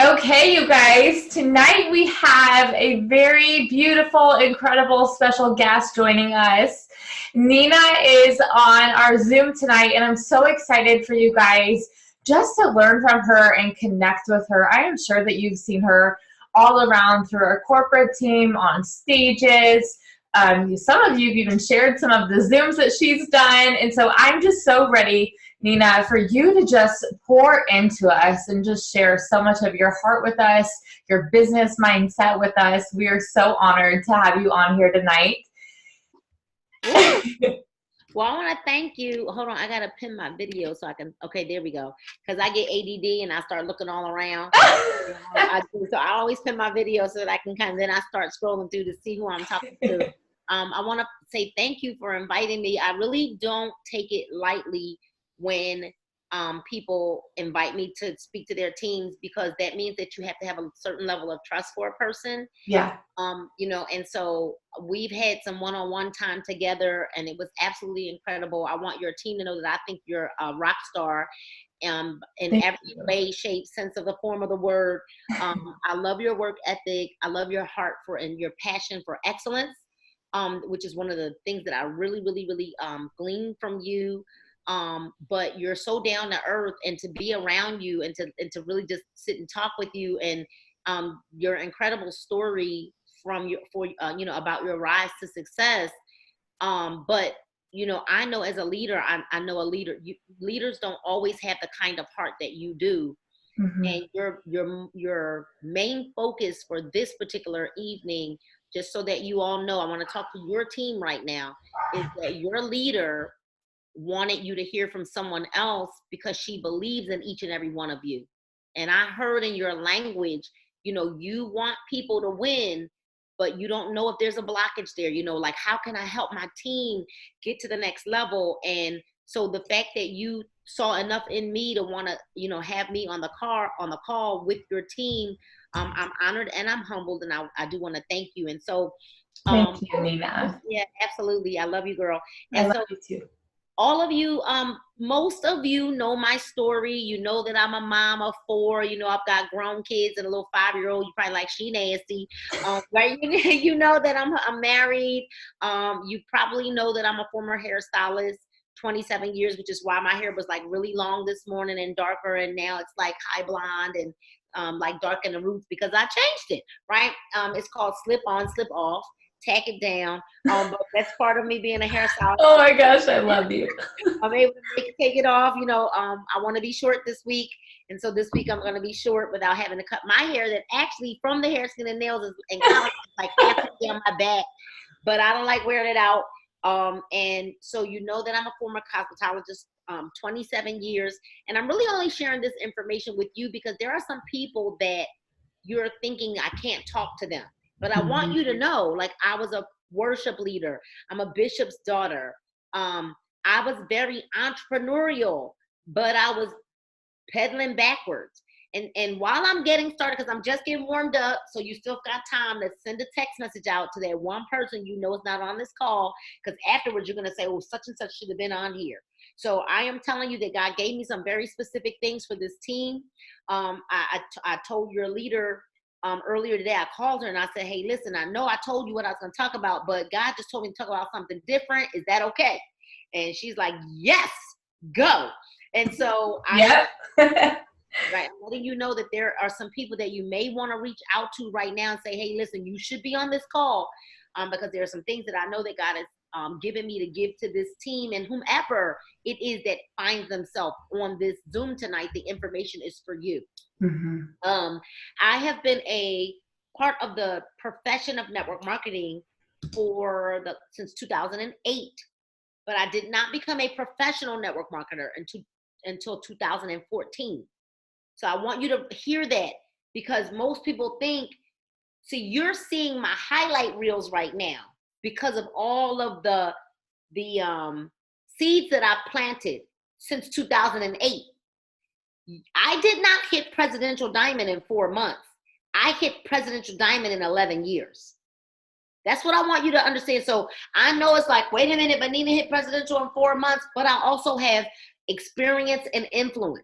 Okay, you guys, tonight we have a very beautiful, incredible special guest joining us. Nina is on our Zoom tonight, and I'm so excited for you guys just to learn from her and connect with her. I am sure that you've seen her all around through our corporate team, on stages. Some of you have even shared some of the Zooms that she's done, and so I'm just so ready, Nina, for you to just pour into us and just share so much of your heart with us, your business mindset with us. We are so honored to have you on here tonight. Well, I want to thank you. Hold on, I got to pin my video so I can, okay, there we go. Because I get ADD and I start looking all around. So I always pin my video so that I can then I start scrolling through to see who I'm talking to. I want to say thank you for inviting me. I really don't take it lightly when people invite me to speak to their teams, because that means that you have to have a certain level of trust for a person. Yeah. And so we've had some one-on-one time together, and it was absolutely incredible. I want your team to know that I think you're a rock star in every way, shape, sense of the form of the word. I love your work ethic. I love your heart and your passion for excellence, which is one of the things that I really, really, really glean from you. But you're so down to earth, and to be around you and to really just sit and talk with you, and your incredible story about your rise to success. But I know as a leader, I know a leader. Leaders don't always have the kind of heart that you do. Mm-hmm. And your main focus for this particular evening, just so that you all know, I want to talk to your team right now, is that your leader wanted you to hear from someone else because she believes in each and every one of you. And I heard in your language, you want people to win, but you don't know if there's a blockage there, like, how can I help my team get to the next level? And so the fact that you saw enough in me to want to, have me on the call with your team, I'm honored and I'm humbled, and I do want to thank you. And so thank you, Nina. Yeah, absolutely. I love you, girl. And I love you too. All of you, most of you know my story. You know that I'm a mom of 4. I've got grown kids and a little 5-year-old. You probably like, she nasty. Right? You know that I'm married. You probably know that I'm a former hairstylist, 27 years, which is why my hair was like really long this morning and darker, and now it's like high blonde and like dark in the roots because I changed it. Right? It's called slip on, slip off. Tack it down. But that's part of me being a hairstylist. Oh my gosh, I love you. I'm able to take it off. I want to be short this week. And so this week I'm going to be short without having to cut my hair, that actually from the hair, skin, and nails is like halfway down my back. But I don't like wearing it out. And so that I'm a former cosmetologist, 27 years. And I'm really only sharing this information with you because there are some people that you're thinking I can't talk to them. But I want you to know, like, I was a worship leader. I'm a bishop's daughter. I was very entrepreneurial, but I was pedaling backwards. And while I'm getting started, because I'm just getting warmed up, so you still got time to send a text message out to that one person you know is not on this call, because afterwards you're going to say, oh, such and such should have been on here. So I am telling you that God gave me some very specific things for this team. I told your leader earlier today, I called her and I said, hey, listen, I know I told you what I was going to talk about, but God just told me to talk about something different. Is that okay? And she's like, yes, go. And so right, I'm letting you know that there are some people that you may want to reach out to right now and say, hey, listen, you should be on this call, because there are some things that I know that God has given me to give to this team, and whomever it is that finds themselves on this Zoom tonight, the information is for you. Mm-hmm. I have been a part of the profession of network marketing since 2008, but I did not become a professional network marketer until 2014. So I want you to hear that, because most people think, see, you're seeing my highlight reels right now because of all of the seeds that I've planted since 2008. I did not hit Presidential Diamond in 4 months. I hit Presidential Diamond in 11 years. That's what I want you to understand. So I know it's like, wait a minute, but Nina hit Presidential in 4 months, but I also have experience and influence.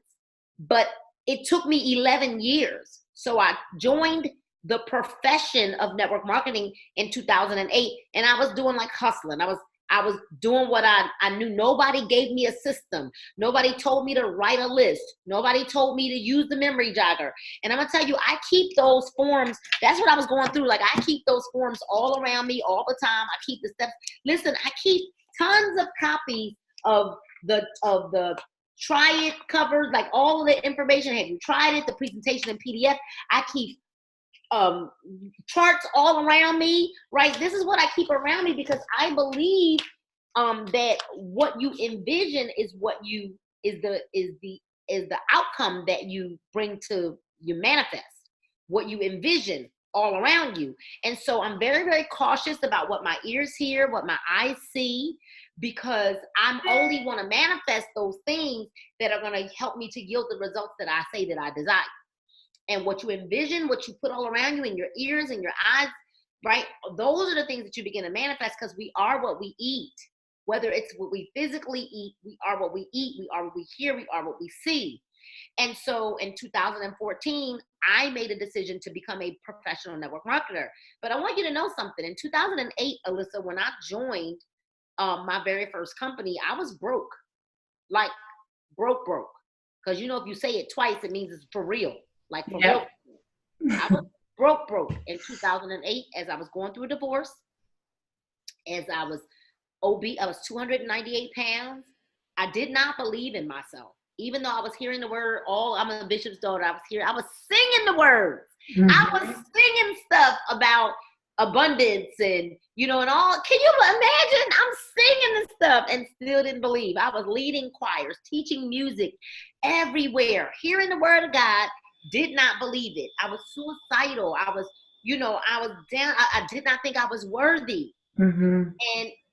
But it took me 11 years. So I joined the profession of network marketing in 2008, and I was doing like hustling. I was doing what I knew. Nobody gave me a system. Nobody told me to write a list. Nobody told me to use the memory jogger. And I'm gonna tell you, I keep those forms. That's what I was going through. Like, I keep those forms all around me all the time. I keep the steps. Listen, I keep tons of copies of the try it covers, like all of the information. Have you tried it? The presentation in PDF. I keep charts all around me, right? This is what I keep around me because I believe that what you envision is what you is the outcome that you bring to you manifest. What you envision all around you. And so I'm very, very cautious about what my ears hear, what my eyes see, because I'm only want to manifest those things that are going to help me to yield the results that I say that I desire. And what you envision, what you put all around you in your ears and your eyes, right? Those are the things that you begin to manifest, because we are what we eat. Whether it's what we physically eat, we are what we eat, we are what we hear, we are what we see. And so in 2014, I made a decision to become a professional network marketer. But I want you to know something. In 2008, Alyssa, when I joined my very first company, I was broke. Like, broke. Because, if you say it twice, it means it's for real. Like, for real. I was broke in 2008 as I was going through a divorce, as I was obese. I was 298 pounds. I did not believe in myself. Even though I was hearing the word, I'm a bishop's daughter, I was singing the words. Mm-hmm. I was singing stuff about abundance and, and all. Can you imagine? I'm singing this stuff and still didn't believe. I was leading choirs, teaching music everywhere, hearing the word of God. Did not believe it. I was suicidal. I was, I was down. I did not think I was worthy. Mm-hmm.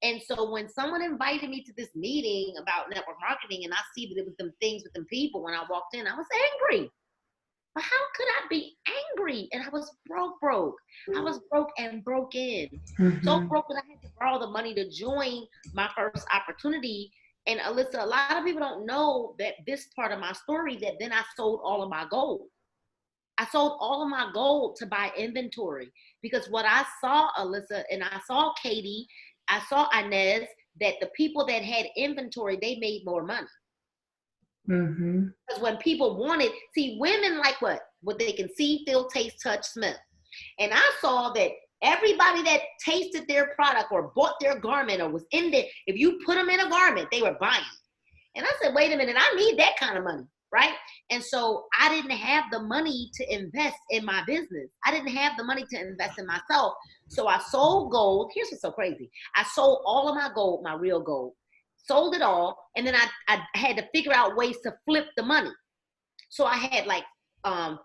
And so when someone invited me to this meeting about network marketing, and I see that it was them things with them people, when I walked in, I was angry. But how could I be angry? And I was broke. I was broke and broken. Mm-hmm. So broke that I had to borrow the money to join my first opportunity. And Alyssa, a lot of people don't know that this part of my story, that then I sold all of my gold. I sold all of my gold to buy inventory, because what I saw, Alyssa, and I saw Katie, I saw Inez, that the people that had inventory, they made more money. Mm-hmm. Because when people wanted, see, women like what they can see, feel, taste, touch, smell. And I saw that everybody that tasted their product or bought their garment or was in there, if you put them in a garment, they were buying. And I said, wait a minute, I need that kind of money. Right? And so I didn't have the money to invest in my business. I didn't have the money to invest in myself. So I sold gold. Here's what's so crazy. I sold all of my gold, my real gold, sold it all. And then I had to figure out ways to flip the money. So I had like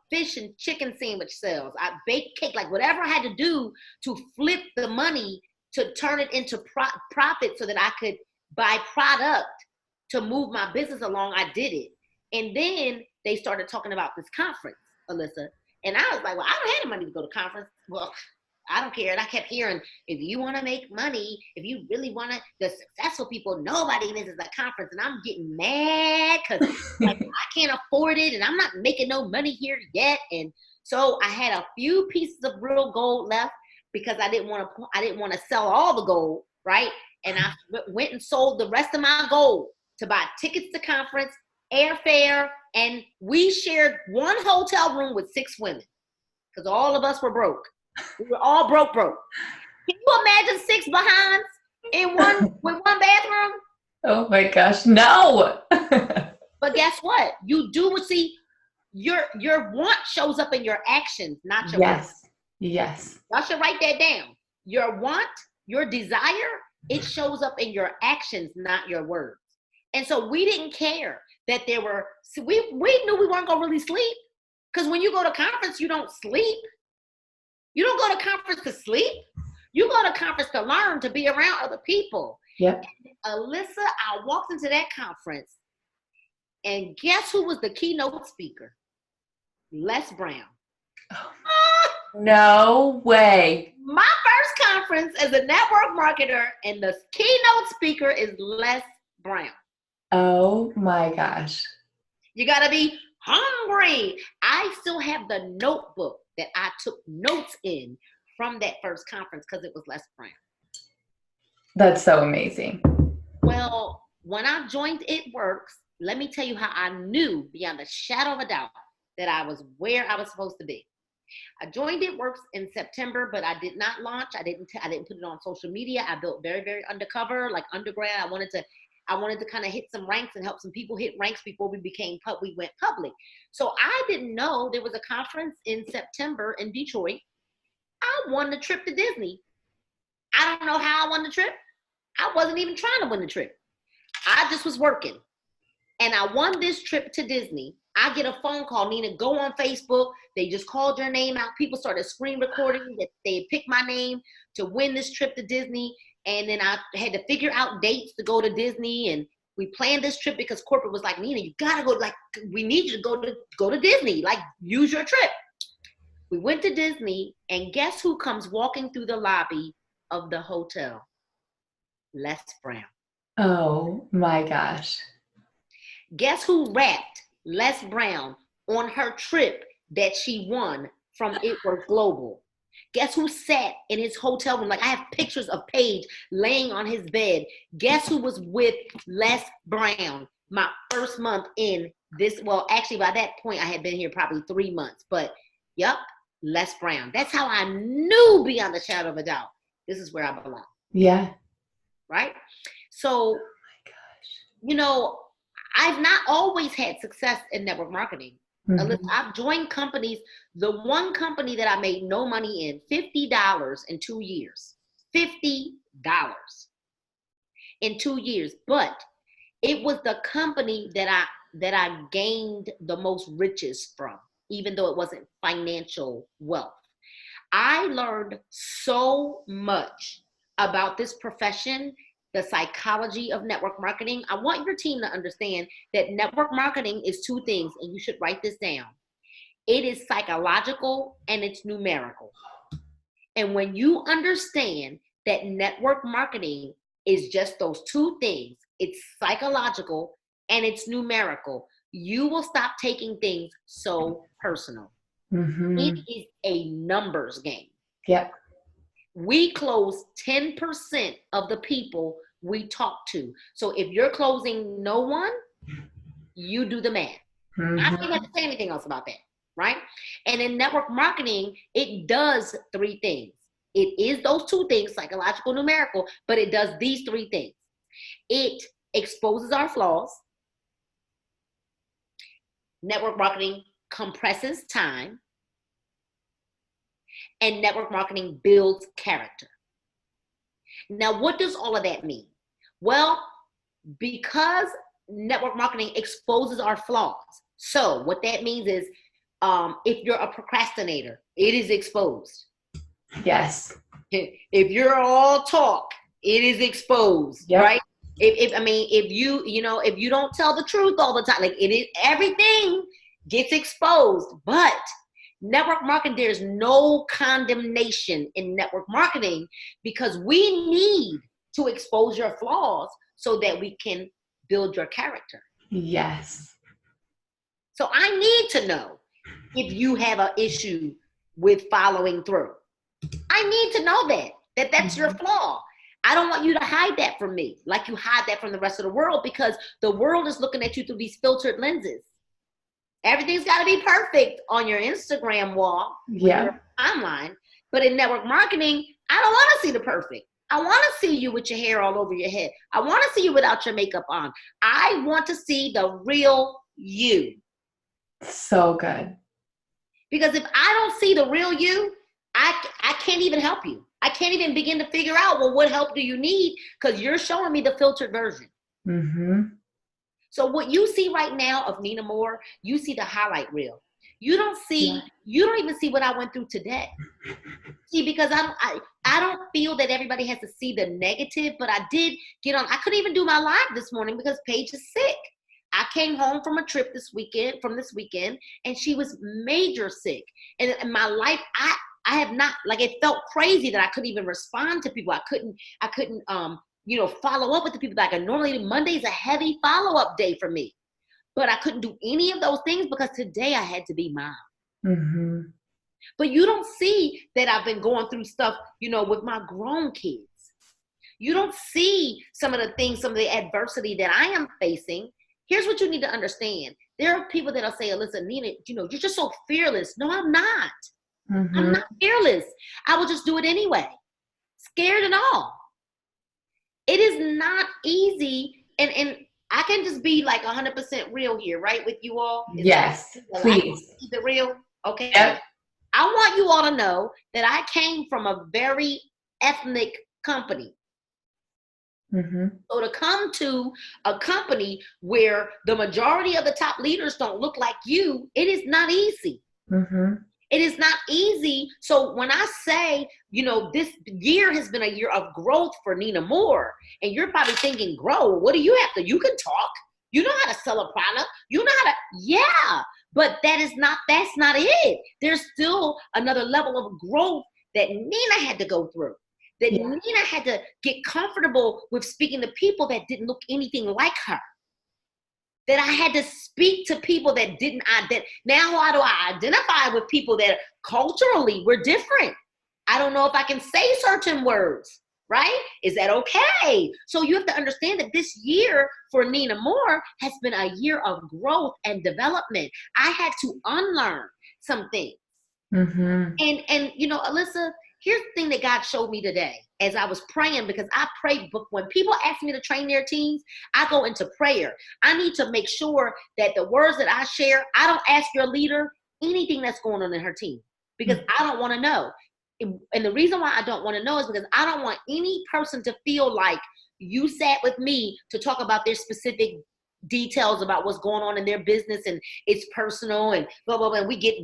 fish and chicken sandwich sales. I baked cake, like whatever I had to do to flip the money to turn it into profit so that I could buy product to move my business along. I did it. And then they started talking about this conference, Alyssa. And I was like, well, I don't have the money to go to conference. Well, I don't care. And I kept hearing, if you want to make money, if you really want to, the successful people, nobody misses a conference. And I'm getting mad because like, I can't afford it. And I'm not making no money here yet. And so I had a few pieces of real gold left because I didn't want to sell all the gold, right? And I went and sold the rest of my gold to buy tickets to conference, airfare, and we shared one hotel room with 6 women because all of us were broke. We were all broke. Can you imagine 6 behinds in with one bathroom? Oh my gosh, no. But guess what? You do your want shows up in your actions, not your words. Yes. Y'all should write that down. Your want, your desire, it shows up in your actions, not your words. And so we didn't care that there were, we knew we weren't going to really sleep. Because when you go to conference, you don't sleep. You don't go to conference to sleep. You go to conference to learn, to be around other people. Yep. And Alyssa, I walked into that conference, and guess who was the keynote speaker? Les Brown. Oh, no way. My first conference as a network marketer, and the keynote speaker is Les Brown. Oh my gosh. You got to be hungry. I still have the notebook that I took notes in from that first conference because it was Les Brown. That's so amazing. Well, when I joined It Works, let me tell you how I knew beyond a shadow of a doubt that I was where I was supposed to be. I joined It Works in September, but I did not launch. I didn't put it on social media. I built very, very undercover, like underground. I wanted to kind of hit some ranks and help some people hit ranks before we went public. So I didn't know there was a conference in September in Detroit. I won the trip to Disney. I don't know how I won the trip. I wasn't even trying to win the trip. I just was working. And I won this trip to Disney. I get a phone call, Nina, go on Facebook. They just called your name out. People started screen recording that they picked my name to win this trip to Disney. And then I had to figure out dates to go to Disney. And we planned this trip because corporate was like, Nina, you gotta go, like, we need you to go to Disney, like, use your trip. We went to Disney, and guess who comes walking through the lobby of the hotel? Les Brown. Oh my gosh. Guess who rapped Les Brown on her trip that she won from It Works Global? Guess who sat in his hotel room? Like, I have pictures of Paige laying on his bed. Guess who was with Les Brown my first month in this? Well, actually, by that point, I had been here probably 3 months. But, yep, Les Brown. That's how I knew beyond a shadow of a doubt this is where I belong. Yeah. Right? So, you know, I've not always had success in network marketing. Mm-hmm. I've joined companies. The one company that I made no money in, $50 in 2 years. $50 in 2 years. But it was the company that I gained the most riches from, even though it wasn't financial wealth. I learned so much about this profession, the psychology of network marketing. I want your team to understand that network marketing is two things, and you should write this down. It is psychological and it's numerical. And when you understand that network marketing is just those two things, it's psychological and it's numerical, you will stop taking things so personal. Mm-hmm. It is a numbers game. Yep. We close 10% of the people we talk to. So if you're closing no one, you do the math. Mm-hmm. I don't have to say anything else about that, right? And in network marketing, it does three things. It is those two things, psychological, numerical, but it does these three things. It exposes our flaws. Network marketing compresses time. And network marketing builds character. Now, what does all of that mean? Well, because network marketing exposes our flaws. So what that means is if you're a procrastinator, it is exposed. Yes. If you're all talk, it is exposed, yep. Right? If you don't tell the truth all the time, like everything gets exposed. But network marketing, there's no condemnation in network marketing because we need to expose your flaws so that we can build your character. Yes. So I need to know if you have an issue with following through. I need to know that's mm-hmm. your flaw. I don't want you to hide that from me like you hide that from the rest of the world, because the world is looking at you through these filtered lenses. Everything's got to be perfect on your Instagram wall, your timeline. But in network marketing, I don't want to see the perfect. I want to see you with your hair all over your head. I want to see you without your makeup on. I want to see the real you. So good. Because if I don't see the real you, I can't even help you. I can't even begin to figure out, well, what help do you need? Because you're showing me the filtered version. Mm-hmm. So what you see right now of Nina Moore, you see the highlight reel. You don't even see what I went through today. See, because I don't feel that everybody has to see the negative, but I did get on. I couldn't even do my live this morning because Paige is sick. I came home from a trip this weekend, and she was major sick. And in my life, I have not, like, it felt crazy that I couldn't even respond to people. I couldn't follow up with the people like I normally do. Monday's a heavy follow-up day for me. But I couldn't do any of those things because today I had to be mom. Mm-hmm. But you don't see that I've been going through stuff, with my grown kids. You don't see some of the things, some of the adversity that I am facing. Here's what you need to understand. There are people that'll say, Alyssa, Nina, you're just so fearless. No, I'm not. Mm-hmm. I'm not fearless. I will just do it anyway. Scared and all. It is not easy. And I can just be like 100% real here, right, with you all? Yes, please. Keep it real? Okay. Yep. I want you all to know that I came from a very ethnic company. Mm-hmm. So to come to a company where the majority of the top leaders don't look like you, it is not easy. Mm-hmm. It is not easy. So when I say, this year has been a year of growth for Nina Moore, and you're probably thinking, grow, what do you have to? You can talk. You know how to sell a product. You know how to, yeah, but that's not it. There's still another level of growth that Nina had to go through. That Nina had to get comfortable with speaking to people that didn't look anything like her. That I had to speak to people that didn't. Now how do I identify with people that culturally we're different? I don't know if I can say certain words, right? Is that okay? So you have to understand that this year for Nina Moore has been a year of growth and development. I had to unlearn some things. Mm-hmm. And Alyssa, here's the thing that God showed me today as I was praying, because I pray, but when people ask me to train their teams, I go into prayer. I need to make sure that the words that I share, I don't ask your leader anything that's going on in her team, because I don't want to know. And the reason why I don't want to know is because I don't want any person to feel like you sat with me to talk about their specific details about what's going on in their business and it's personal and blah, blah, blah. And we get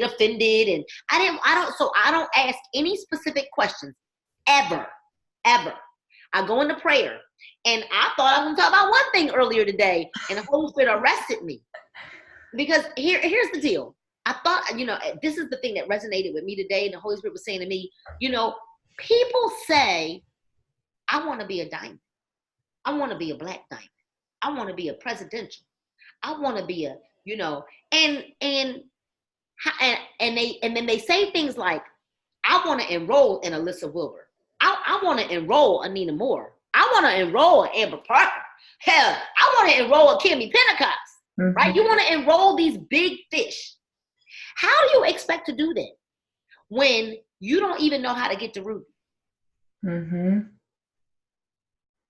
offended, and I don't ask any specific questions ever. I go into prayer, and I thought I was going to talk about one thing earlier today, and the Holy Spirit arrested me, because here's the deal. I thought, this is the thing that resonated with me today, and the Holy Spirit was saying to me, people say, I want to be a diamond. I want to be a black diamond. I want to be a presidential. I want to be a, and then they say things like, I want to enroll in Alyssa Wilbur. I want to enroll in Nina Moore. I want to enroll in Amber Parker. Hell, I want to enroll in Kimmy Pentecost. Mm-hmm. Right? You want to enroll these big fish. How do you expect to do that when you don't even know how to get to Ruby? Mm-hmm.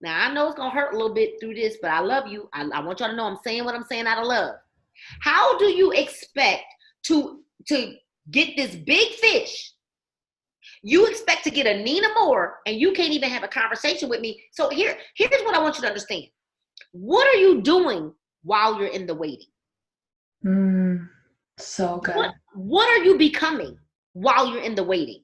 Now, I know it's going to hurt a little bit through this, but I love you. I want y'all to know I'm saying what I'm saying out of love. How do you expect to get this big fish? You expect to get a Nina Moore, and you can't even have a conversation with me. So here's what I want you to understand. What are you doing while you're in the waiting? So good. What are you becoming while you're in the waiting?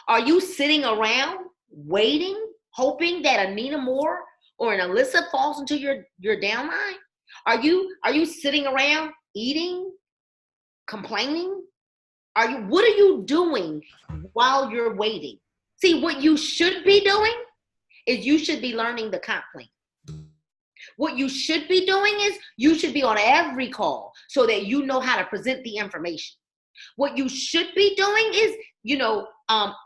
Are you sitting around waiting, hoping that a Nina Moore or an Alyssa falls into your downline? Are you sitting around eating, complaining? What are you doing while you're waiting? See, what you should be doing is you should be learning the comp plan. What you should be doing is you should be on every call so that you know how to present the information. What you should be doing is,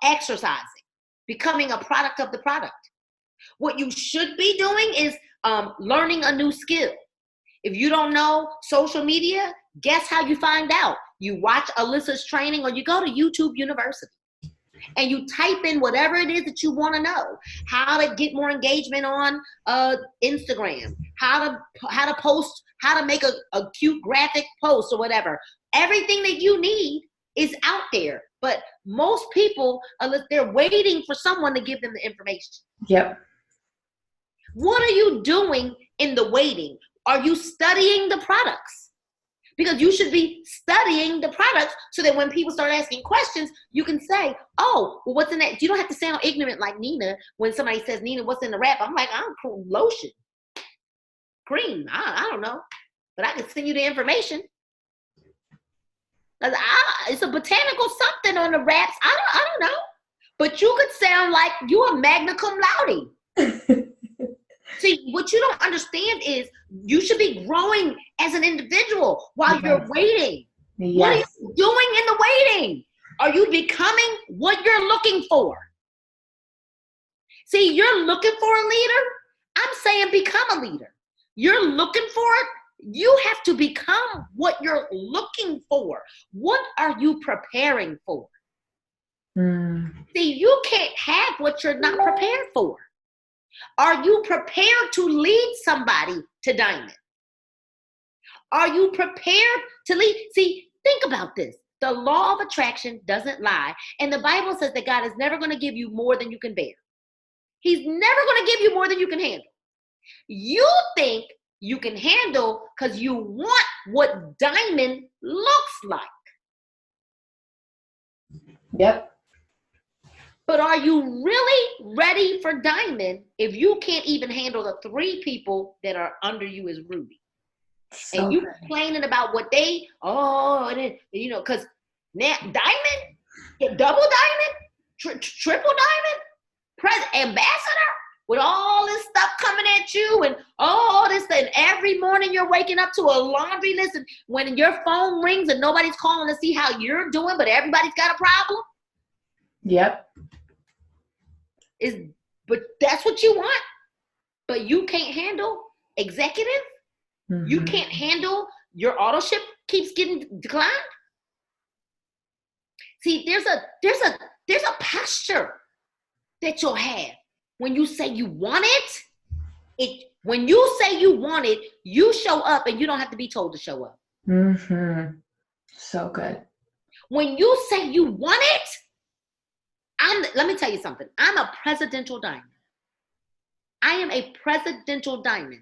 exercising, becoming a product of the product. What you should be doing is learning a new skill. If you don't know social media, guess how you find out? You watch Alyssa's training, or you go to YouTube University and you type in whatever it is that you want to know. How to get more engagement on Instagram, how to post, how to make a cute graphic post or whatever. Everything that you need is out there. But most people, they're waiting for someone to give them the information. Yep. What are you doing in the waiting? Are you studying the products? Because you should be studying the products so that when people start asking questions, you can say, oh, well, what's in that? You don't have to sound ignorant like Nina when somebody says, Nina, what's in the wrap? I'm like, I'm lotion, cream. I don't know. But I can send you the information. It's a botanical something on the wraps. I don't know. But you could sound like you a magna cum laude. See, what you don't understand is you should be growing as an individual while you're waiting. Yes. What are you doing in the waiting? Are you becoming what you're looking for? See, you're looking for a leader. I'm saying become a leader. You're looking for it. You have to become what you're looking for. What are you preparing for? See, you can't have what you're not prepared for. Are you prepared to lead somebody to diamond? Are you prepared to lead? See, think about this. The law of attraction doesn't lie. And the Bible says that God is never going to give you more than you can bear. He's never going to give you more than you can handle. You think you can handle because you want what diamond looks like. Yep. But are you really ready for diamond if you can't even handle the 3 people that are under you as ruby? So and you complaining about what they, because now diamond, double diamond, triple diamond, ambassador, with all this stuff coming at you and all this, and every morning you're waking up to a laundry list, and when your phone rings and nobody's calling to see how you're doing, but everybody's got a problem. Yep. But that's what you want. But you can't handle executive. You can't handle your auto ship keeps getting declined. See, there's a posture that you'll have when you say you want it. When you say you want it, you show up and you don't have to be told to show up. So good. When you say you want it, let me tell you something. I'm a presidential diamond. I am a presidential diamond.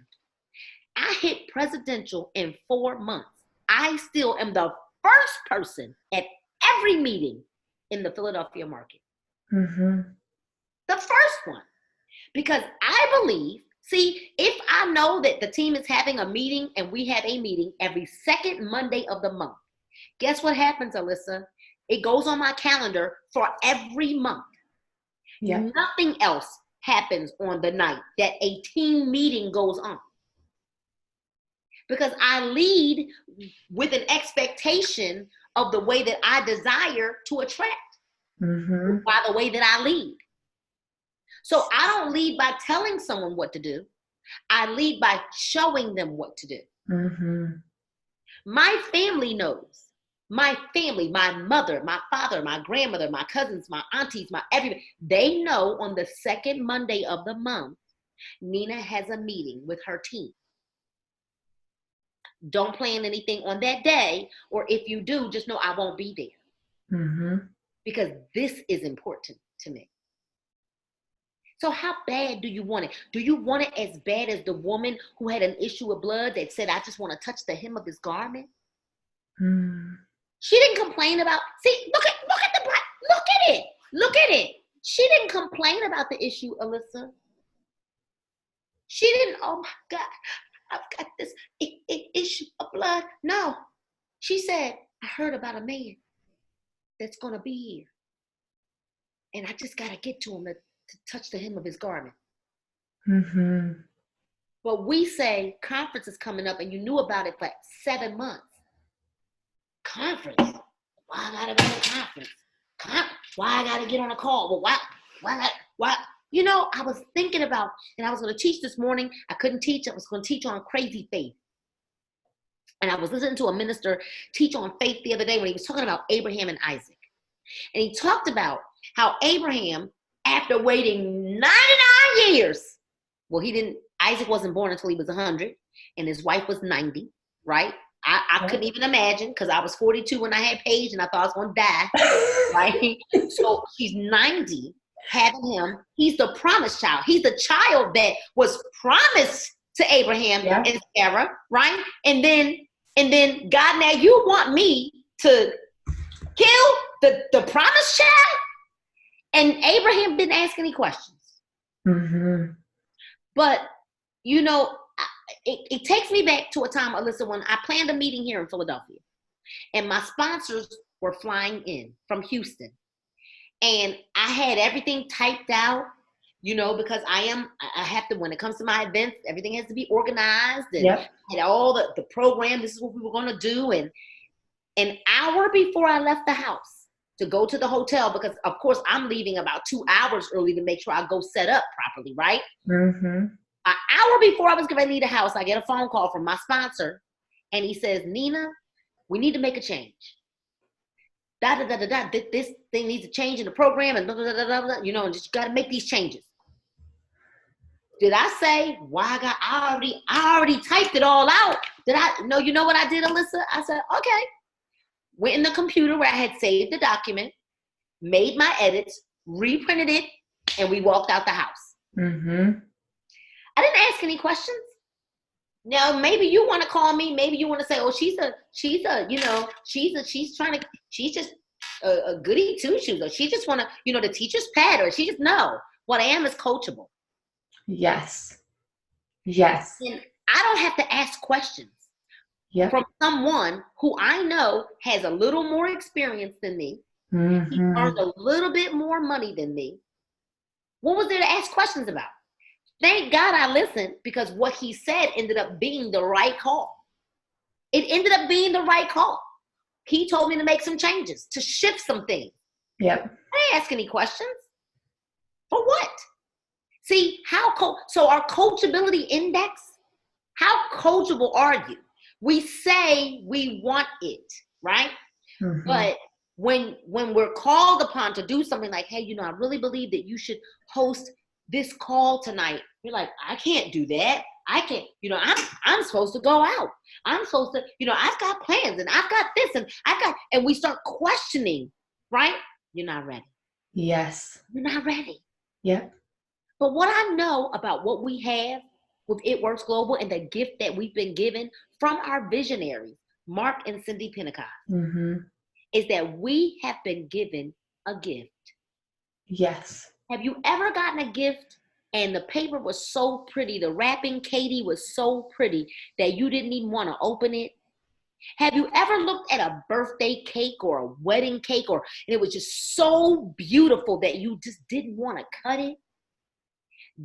I hit presidential in 4 months. I still am the first person at every meeting in the Philadelphia market. The first one. Because I believe, see, if I know that the team is having a meeting and we have a meeting every second Monday of the month, guess what happens, Alyssa? It goes on my calendar for every month. Yeah. Nothing else happens on the night that a team meeting goes on. Because I lead with an expectation of the way that I desire to attract by the way that I lead. So I don't lead by telling someone what to do. I lead by showing them what to do. My family knows. My family, my mother, my father, my grandmother, my cousins, my aunties, my everybody, they know on the second Monday of the month, Nina has a meeting with her team. Don't plan anything on that day, or if you do, just know I won't be there. Because this is important to me. So how bad do you want it? Do you want it as bad as the woman who had an issue of blood that said, I just want to touch the hem of his garment? She didn't complain about, see, look at it. Look at it. She didn't complain about the issue, Alyssa. She didn't, oh my God, I've got this issue of blood. No. She said, I heard about a man that's going to be here. And I just got to get to him to touch the hem of his garment. But we say conference is coming up and you knew about it for 7 months. Conference? Why I got to be in a conference? Why I got to get on a call? Well, why? You know, I was thinking about, and I was going to teach this morning. I couldn't teach. I was going to teach on crazy faith. And I was listening to a minister teach on faith the other day when he was talking about Abraham and Isaac. And he talked about how Abraham, after waiting 99 years, well, Isaac wasn't born until he was 100, and his wife was 90, right? I couldn't even imagine, because I was 42 when I had Paige, and I thought I was going to die, right? So she's 90, having him. He's the promised child. He's the child that was promised to Abraham and Sarah, right? And then God, now you want me to kill the promised child? And Abraham didn't ask any questions. But, you know, it takes me back to a time, Alyssa, when I planned a meeting here in Philadelphia. And my sponsors were flying in from Houston. And I had everything typed out. because I have to, when it comes to my events, everything has to be organized and, Yep. and all the program, this is what we were going to do. And an hour before I left the house to go to the hotel, because of course I'm leaving about 2 hours early to make sure I go set up properly, right? Mm-hmm. An hour before I was going to leave the house, I get a phone call from my sponsor, and he says, Nina, we need to make a change. This thing needs to change in the program, and and just got to make these changes. Did I say, I already typed it all out. No, you know what I did, Alyssa? I said, okay. Went in the computer where I had saved the document, made my edits, reprinted it, and we walked out the house. Mm-hmm. I didn't ask any questions. Now, maybe you want to call me. Maybe you want to say, oh, she's just a goody two shoes, or she just want to, the teacher's pet, or she just, no. What I am is coachable. Yes. Yes. And I don't have to ask questions from someone who I know has a little more experience than me. Mm-hmm. He earned a little bit more money than me. What was there to ask questions about? Thank God I listened, because what he said ended up being the right call. It ended up being the right call. He told me to make some changes, to shift some things. Yep. I didn't ask any questions. For what? See, so our coachability index, how coachable are you? We say we want it, right? Mm-hmm. But when we're called upon to do something like, hey, I really believe that you should host this call tonight. You're like, I can't do that. I can't, I'm supposed to go out. I'm supposed to, I've got plans, and I've got this, and we start questioning, right? You're not ready. Yes. You're not ready. Yep. But what I know about what we have with It Works Global and the gift that we've been given from our visionaries, Mark and Cindy Pentecost, Mm-hmm. is that we have been given a gift. Yes. Have you ever gotten a gift and the paper was so pretty, the wrapping, Katie, was so pretty that you didn't even want to open it? Have you ever looked at a birthday cake or a wedding cake and it was just so beautiful that you just didn't want to cut it?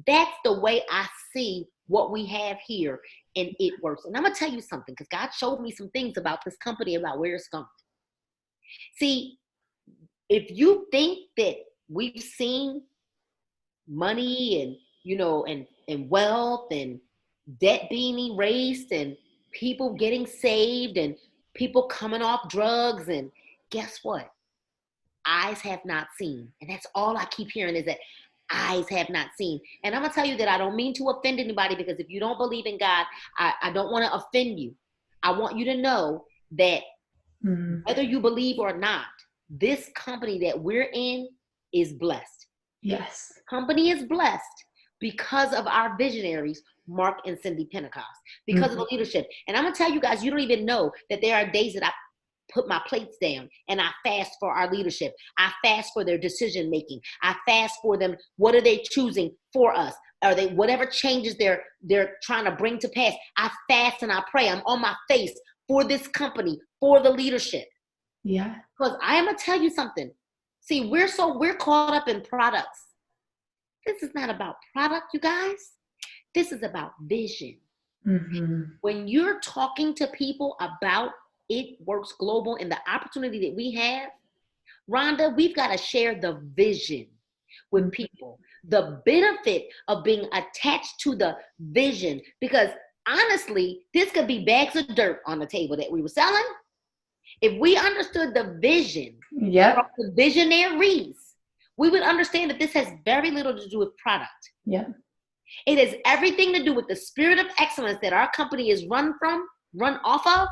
That's the way I see what we have here in It Works. And I'm going to tell you something, because God showed me some things about this company, about where it's going. See, if you think that we've seen money and wealth and debt being erased and people getting saved and people coming off drugs, and guess what? Eyes have not seen. And that's all I keep hearing, is that eyes have not seen. And I'm going to tell you that I don't mean to offend anybody, because if you don't believe in God, I don't want to offend you. I want you to know that whether you believe or not, this company that we're in is blessed. Yes. The company is blessed because of our visionaries, Mark and Cindy Pentecost, because of the leadership. And I'm going to tell you guys, you don't even know that there are days that I put my plates down and I fast for our leadership. I fast for their decision making. I fast for them. What are they choosing for us? Are they, whatever changes they're trying to bring to pass? I fast and I pray. I'm on my face for this company, for the leadership. Yeah. Because I am gonna tell you something. See, we're caught up in products. This is not about product, you guys. This is about vision. Mm-hmm. When you're talking to people about It Works Global and the opportunity that we have, Rhonda, we've got to share the vision with people, the benefit of being attached to the vision. Because honestly, this could be bags of dirt on the table that we were selling. If we understood the vision from the visionaries, we would understand that this has very little to do with product. Yeah. It has everything to do with the spirit of excellence that our company is run off of.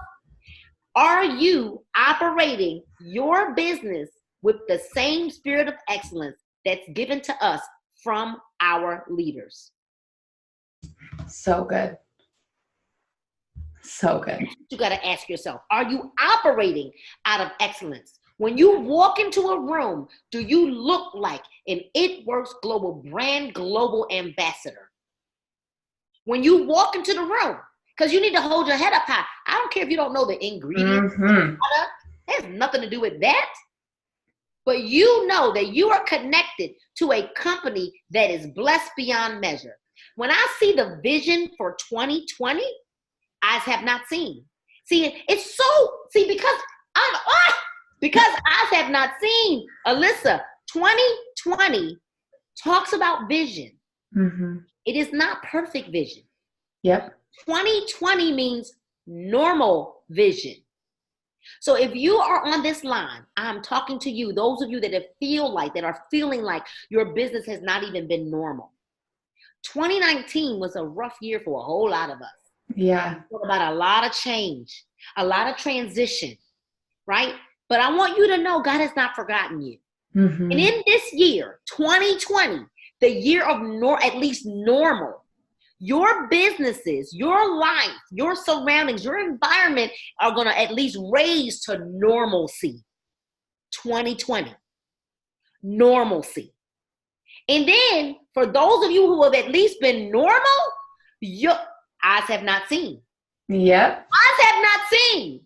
Are you operating your business with the same spirit of excellence that's given to us from our leaders? So good. So good. You got to ask yourself, are you operating out of excellence? When you walk into a room, do you look like an It Works Global brand global ambassador? When you walk into the room, because you need to hold your head up high. I don't care if you don't know the ingredients. It has nothing to do with that. but you know that you are connected to a company that is blessed beyond measure. When I see the vision for 2020, eyes have not seen. See, it's so, see, because eyes have not seen, Alyssa, 2020 talks about vision. Mm-hmm. It is not perfect vision. Yep. 2020 means normal vision. So if you are on this line, I'm talking to you, those of you that are feeling like your business has not even been normal. 2019 was a rough year for a whole lot of us. Yeah. About a lot of change, a lot of transition, right? But I want you to know God has not forgotten you. Mm-hmm. And in this year, 2020, the year of at least normal, your businesses, your life, your surroundings, your environment are going to at least raise to normalcy. 2020, normalcy. And then for those of you who have at least been normal, your eyes have not seen. Yep. Eyes have not seen.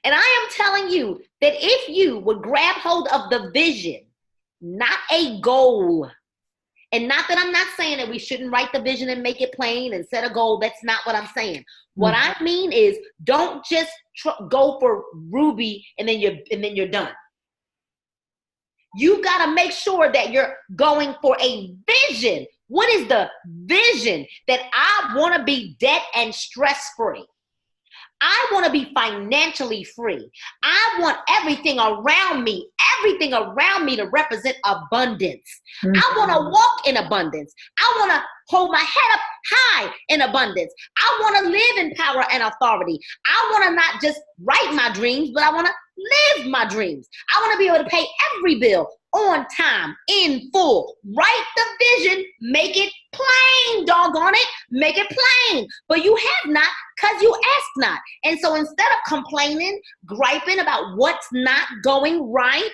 And I am telling you that if you would grab hold of the vision, not a goal, and not that I'm not saying that we shouldn't write the vision and make it plain and set a goal. That's not what I'm saying. What I mean is, don't just go for Ruby and then you're done. You got to make sure that you're going for a vision. What is the vision? That I want to be debt and stress free. I want to be financially free. I want everything around me to represent abundance. Mm-hmm. I want to walk in abundance. I want to hold my head up high in abundance. I want to live in power and authority. I want to not just write my dreams, but I want to live my dreams. I want to be able to pay every bill on time, in full. Write the vision, make it plain, doggone it, make it plain. But you have not, because you ask not. And so instead of complaining, griping about what's not going right,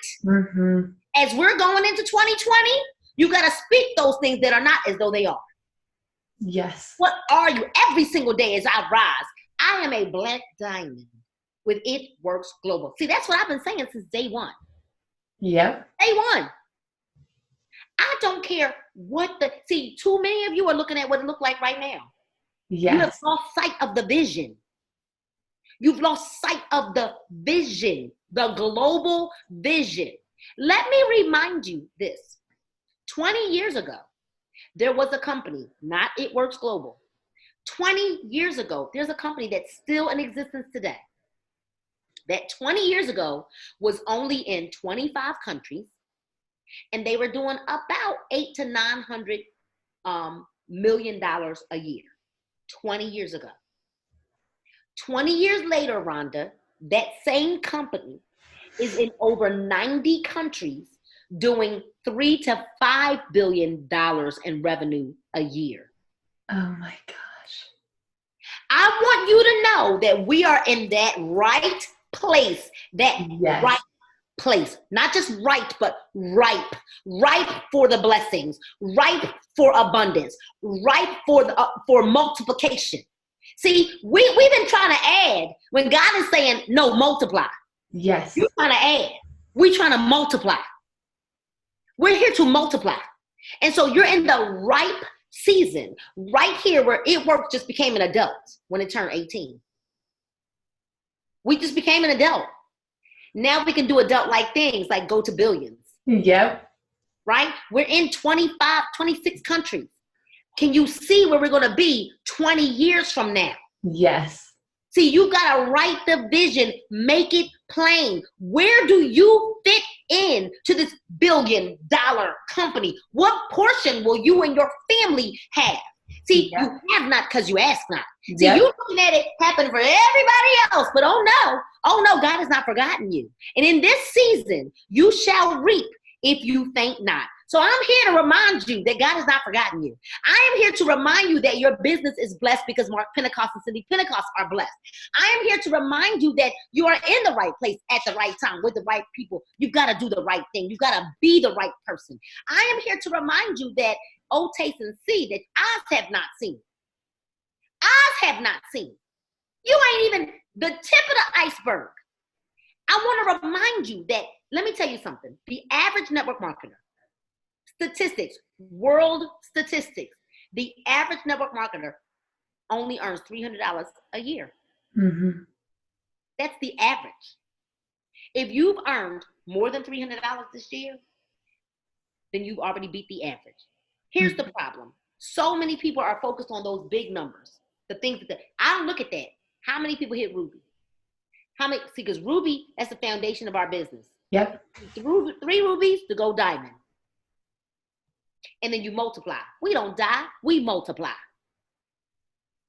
as we're going into 2020, you got to speak those things that are not as though they are. Yes. What are you? Every single day as I rise, I am a black diamond with It Works Global. See, that's what I've been saying since day one. Yep. Day one. I don't care see, too many of you are looking at what it looks like right now. Yes. You have lost sight of the vision. You've lost sight of the vision, the global vision. Let me remind you this. 20 years ago, there was a company, not It Works Global. 20 years ago, there's a company that's still in existence today. That 20 years ago was only in 25 countries, and they were doing about $800 to $900 million a year. 20 years ago. 20 years later, Rhonda, that same company is in over 90 countries doing $3 to $5 billion in revenue a year. Oh my gosh. I want you to know that we are in that right place, right place, not just right, but ripe for the blessings, ripe for abundance, ripe for multiplication. See, we've been trying to add when God is saying, no, multiply. Yes. You're trying to add. We're trying to multiply. We're here to multiply. And so you're in the ripe season right here where It Works just became an adult when it turned 18. We just became an adult. Now we can do adult-like things like go to billions. Yep. Right? We're in 25, 26 countries. Can you see where we're going to be 20 years from now? Yes. See, you got to write the vision, make it plain. Where do you fit in to this billion-dollar company? What portion will you and your family have? See, you have not because you ask not. See, you're looking at it happen for everybody else, but oh no, God has not forgotten you. And in this season, you shall reap if you faint not. So I'm here to remind you that God has not forgotten you. I am here to remind you that your business is blessed because Mark Pentecost and Cindy Pentecost are blessed. I am here to remind you that you are in the right place at the right time with the right people. You've got to do the right thing. You've got to be the right person. I am here to remind you that, oh, taste and see that eyes have not seen. Eyes have not seen. You ain't even the tip of the iceberg. I want to remind you that let me tell you something. The average network marketer, statistics, world statistics, the average network marketer only earns $300 a year. Mm-hmm. That's the average. If you've earned more than $300 this year, then you've already beat the average. Here's the problem. So many people are focused on those big numbers. The things that I don't look at that. How many people hit Ruby? How many? See, because Ruby, that's the foundation of our business. Yep. 3 rubies to go diamond. And then you multiply. We don't die, we multiply.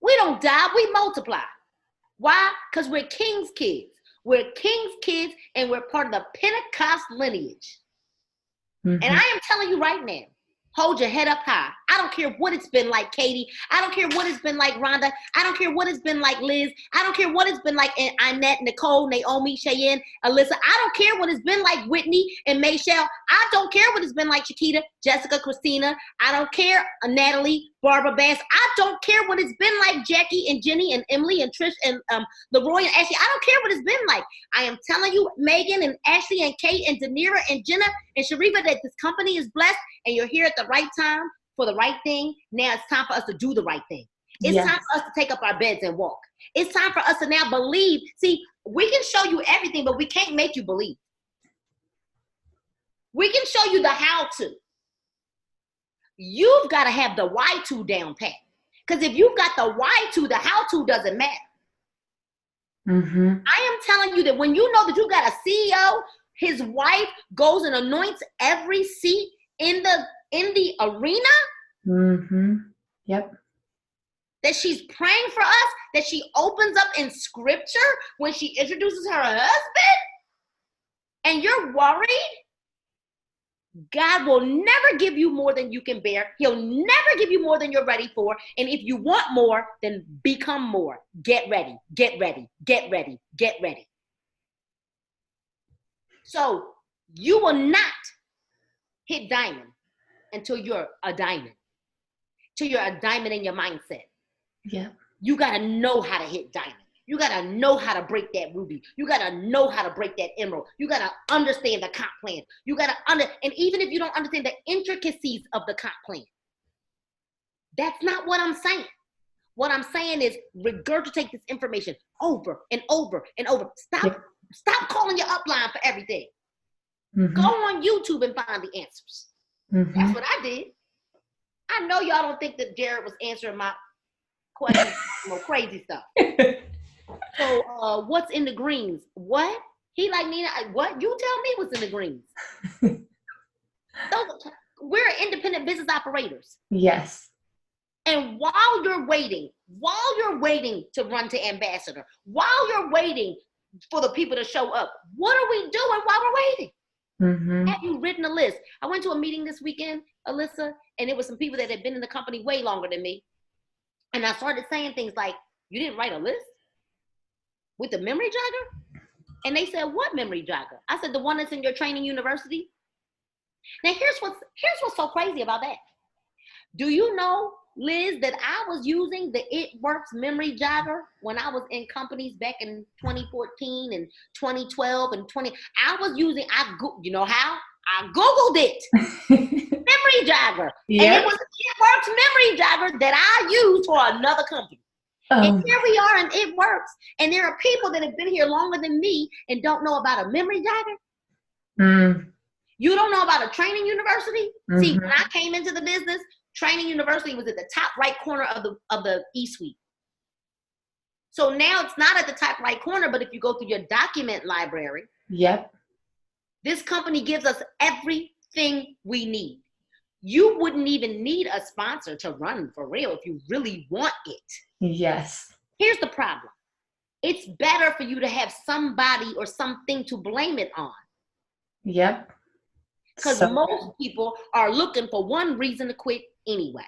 We don't die, we multiply. Why? Because we're king's kids. We're king's kids, and we're part of the Pentecost lineage. Mm-hmm. And I am telling you right now, hold your head up high. I don't care what it's been like, Katie. I don't care what it's been like, Rhonda. I don't care what it's been like, Liz. I don't care what it's been like, Annette, Nicole, Naomi, Cheyenne, Alyssa. I don't care what it's been like, Whitney and Mayshell. I don't care what it's been like, Chiquita, Jessica, Christina. I don't care, Natalie, Barbara Bass. I don't care what it's been like, Jackie and Jenny and Emily and Trish and Leroy and Ashley. I don't care what it's been like. I am telling you, Megan and Ashley and Kate and Danira and Jenna and Sharifa, that this company is blessed and you're here at the right time for the right thing. Now it's time for us to do the right thing. It's time for us to take up our beds and walk. It's time for us to now believe. See, we can show you everything, but we can't make you believe. We can show you the how to. You've got to have the why to down pat. Because if you've got the why to, the how to doesn't matter. Mm-hmm. I am telling you that when you know that you got a CEO, his wife goes and anoints every seat in the arena. Mm-hmm. Yep. That she's praying for us, that she opens up in scripture when she introduces her husband, and you're worried. God will never give you more than you can bear. He'll never give you more than you're ready for. And if you want more, then become more. Get ready, get ready, get ready, get ready. So you will not hit diamond until you're a diamond. Till you're a diamond in your mindset. Yeah. You got to know how to hit diamond. You got to know how to break that ruby. You got to know how to break that emerald. You got to understand the comp plan. You got to and even if you don't understand the intricacies of the comp plan, that's not what I'm saying. What I'm saying is regurgitate this information over and over and over. Stop calling your upline for everything. Mm-hmm. Go on YouTube and find the answers. Mm-hmm. That's what I did. I know y'all don't think that Jared was answering my questions, crazy stuff. So what's in the greens? What? He like, Nina, what? You tell me what's in the greens. So we're independent business operators. Yes. And while you're waiting to run to ambassador, while you're waiting for the people to show up, what are we doing while we're waiting? Mm-hmm. Have you written a list? I went to a meeting this weekend, Alyssa, and it was some people that had been in the company way longer than me. And I started saying things like, you didn't write a list with the memory jogger? And they said, what memory jogger? I said, the one that's in your training university. Now here's what's so crazy about that. Do you know, Liz, that I was using the It Works memory jogger when I was in companies back in 2014 and 2012 and I was using, you know how? I Googled it. Memory jogger. Yep. And it was It Works memory jogger that I used for another company. And here we are in It Works. And there are people that have been here longer than me and don't know about a memory jogger. Mm. You don't know about a training university? Mm-hmm. See, when I came into the business, training university was at the top right corner of the E-suite. So now it's not at the top right corner, but if you go through your document library, yep, this company gives us everything we need. You wouldn't even need a sponsor to run for real if you really want it. Yes. Here's the problem. It's better for you to have somebody or something to blame it on. Yep. Because most people are looking for one reason to quit anyway.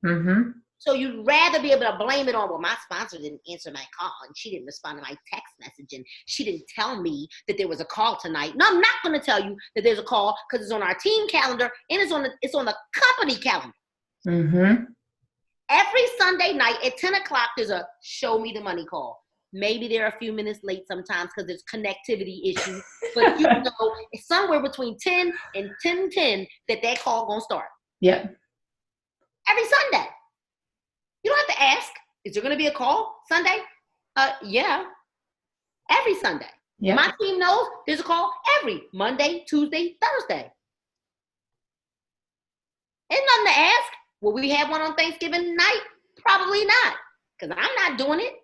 Mm-hmm. So you'd rather be able to blame it on, well, my sponsor didn't answer my call and she didn't respond to my text message and she didn't tell me that there was a call tonight. No, I'm not going to tell you that there's a call because it's on our team calendar and it's on the company calendar. Mm-hmm. Every Sunday night at 10 o'clock, there's a show me the money call. Maybe they're a few minutes late sometimes because there's connectivity issues. But you know, it's somewhere between 10 and 10:10 that call gonna start. Yeah. Every Sunday. You don't have to ask, is there gonna be a call Sunday? Yeah. Every Sunday. Yeah. My team knows there's a call every Monday, Tuesday, Thursday. Ain't nothing to ask. Will we have one on Thanksgiving night? Probably not, because I'm not doing it.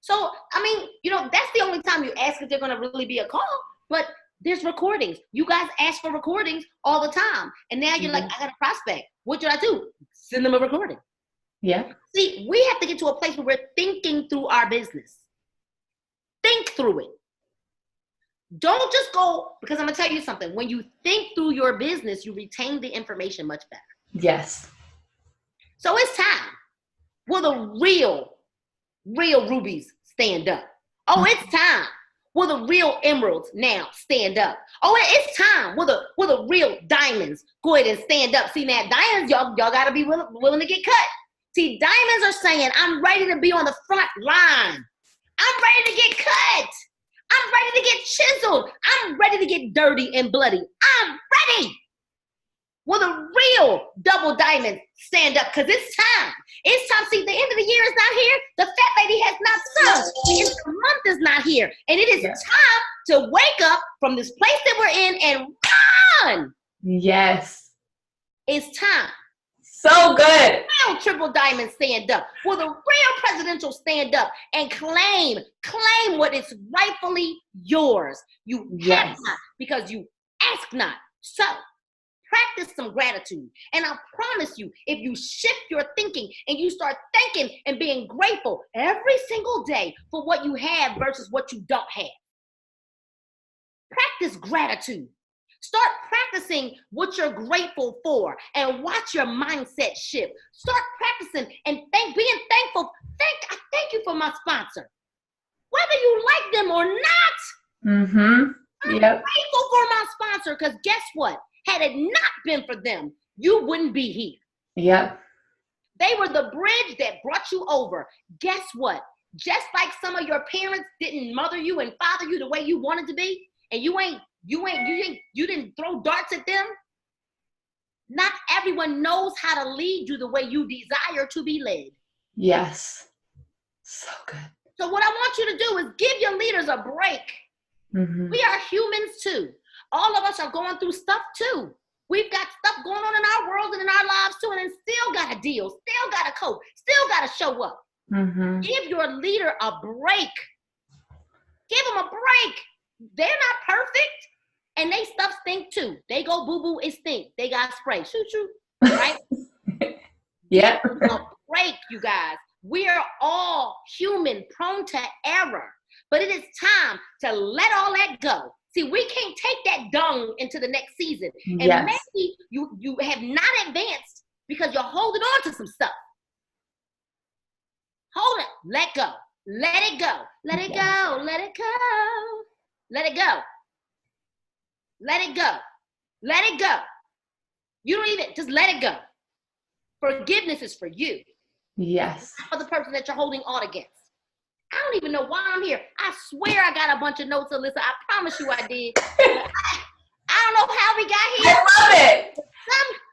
So, I mean, you know, that's the only time you ask if there's going to really be a call. But there's recordings. You guys ask for recordings all the time. And now you're like, I got a prospect. What should I do? Send them a recording. Yeah. See, we have to get to a place where we're thinking through our business. Think through it. Don't just go, because I'm going to tell you something. When you think through your business, you retain the information much better. Yes. So it's time. Will the real rubies stand up? Oh, it's time. Will the real emeralds now stand up? Oh, it's time. Will the real diamonds go ahead and stand up? See, now diamonds, y'all got to be willing to get cut. See, diamonds are saying, I'm ready to be on the front line. I'm ready to get cut. I'm ready to get chiseled. I'm ready to get dirty and bloody. I'm ready. Will the real double diamonds stand up? Because it's time. It's time. See, the end of the year is not here. The fat lady has not sung. The end of the month is not here. And it is time to wake up from this place that we're in and run. Yes. It's time. So good. Real triple diamond stand up. Will the real presidential stand up and claim what is rightfully yours? You have not, because you ask not. So practice some gratitude. And I promise you, if you shift your thinking and you start thinking and being grateful every single day for what you have versus what you don't have. Practice gratitude. Start practicing what you're grateful for and watch your mindset shift. Start practicing and being thankful. I thank you for my sponsor. Whether you like them or not, I'm grateful for my sponsor, because guess what? Had it not been for them, you wouldn't be here. Yep. They were the bridge that brought you over. Guess what? Just like some of your parents didn't mother you and father you the way you wanted to be, and you didn't throw darts at them. Not everyone knows how to lead you the way you desire to be led. Yes. So good. So what I want you to do is give your leaders a break. We are humans too. All of us are going through stuff too. We've got stuff going on in our world and in our lives too, and then still got to deal, still got to cope, still got to show up. Give your leader a break. Give them a break. They're not perfect, and they stuff stink too. They go boo-boo, it stink. They got spray. Shoot, right? Yeah. Give them a break, you guys. We are all human, prone to error, but it is time to let all that go. See, we can't take that dung into the next season. And maybe you have not advanced because you're holding on to some stuff. Hold it. Let go. Let it go. Let it go. Let it go. Let it go. Let it go. Let it go. You don't even, just let it go. Forgiveness is for you. Yes. Not for the person that you're holding on against. I don't even know why I'm here. I swear I got a bunch of notes, Alyssa. I promise you I did. I don't know how we got here. I love it.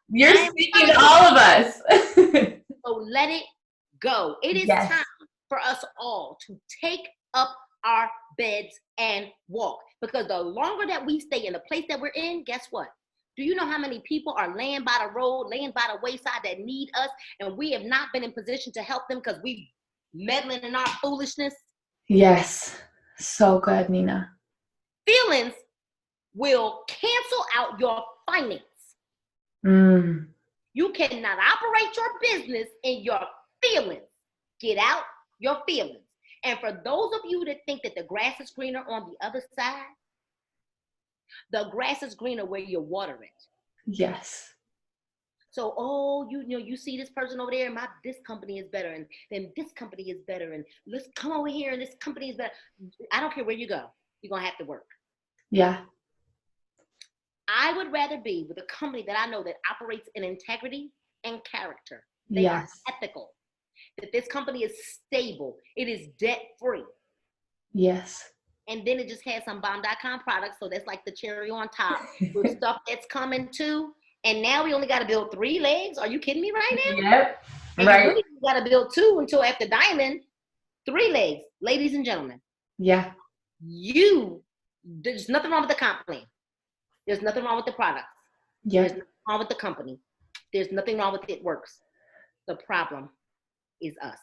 You're speaking to all of us. So let it go. It is time for us all to take up our beds and walk. Because the longer that we stay in the place that we're in, guess what? Do you know how many people are laying by the road, laying by the wayside that need us, and we have not been in position to help them because we meddling in our foolishness? Yes. So good, Nina. Feelings will cancel out your finance. You cannot operate your business in your feelings. Get out your feelings. And for those of you that think that the grass is greener on the other side, the grass is greener where you water it. Yes. So, you see this person over there, and this company is better, and then this company is better, and let's come over here, and this company is better. I don't care where you go. You're going to have to work. Yeah. I would rather be with a company that I know that operates in integrity and character. They are ethical. That this company is stable. It is debt-free. Yes. And then it just has some bomb.com products. So that's like the cherry on top with stuff that's coming too. And now we only got to build 3 legs. Are you kidding me right now? Yep. And you Right. really got to build 2 until after diamond. 3 legs, ladies and gentlemen. Yeah. There's nothing wrong with the comp plan. There's nothing wrong with the products. Yeah. There's nothing wrong with the company. There's nothing wrong with it works. The problem is us.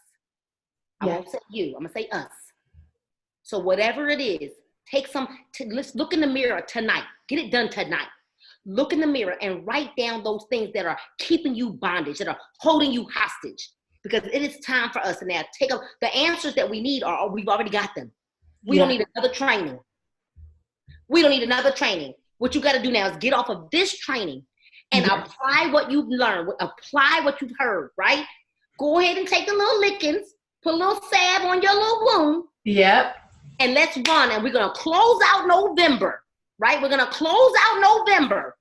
I won't say you. I'm going to say us. So whatever it is, let's look in the mirror tonight. Get it done tonight. Look in the mirror and write down those things that are keeping you bondage, that are holding you hostage. Because it is time for us to now take up the answers that we need we've already got them. We don't need another training. We don't need another training. What you got to do now is get off of this training and apply what you've learned, apply what you've heard, right? Go ahead and take the little lickings, put a little salve on your little wound. Yep. And let's run. And we're going to close out November, right? We're going to close out November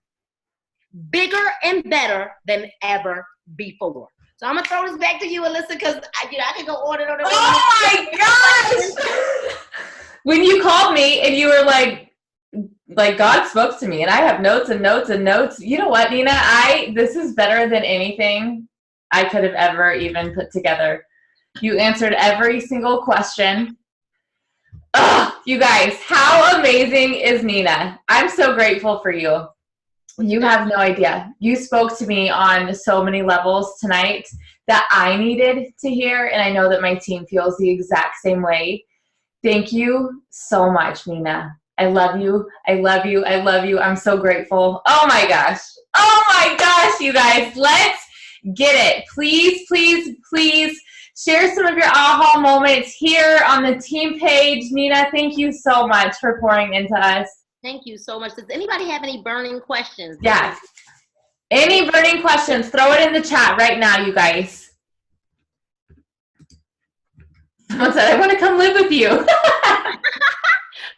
bigger and better than ever before. So I'm going to throw this back to you, Alyssa, because I can go on and on and on. Oh my gosh! When you called me and you were like God spoke to me, and I have notes and notes and notes. You know what, Nina? This is better than anything I could have ever even put together. You answered every single question. Oh, you guys, how amazing is Nina? I'm so grateful for you. You have no idea. You spoke to me on so many levels tonight that I needed to hear, and I know that my team feels the exact same way. Thank you so much, Nina. I love you. I love you. I love you. I'm so grateful. Oh my gosh. Oh my gosh, you guys. Let's get it. Please, please, please share some of your aha moments here on the team page. Nina, thank you so much for pouring into us. Thank you so much. Does anybody have any burning questions? Yes. Any burning questions? Throw it in the chat right now, you guys. Someone said, I want to come live with you.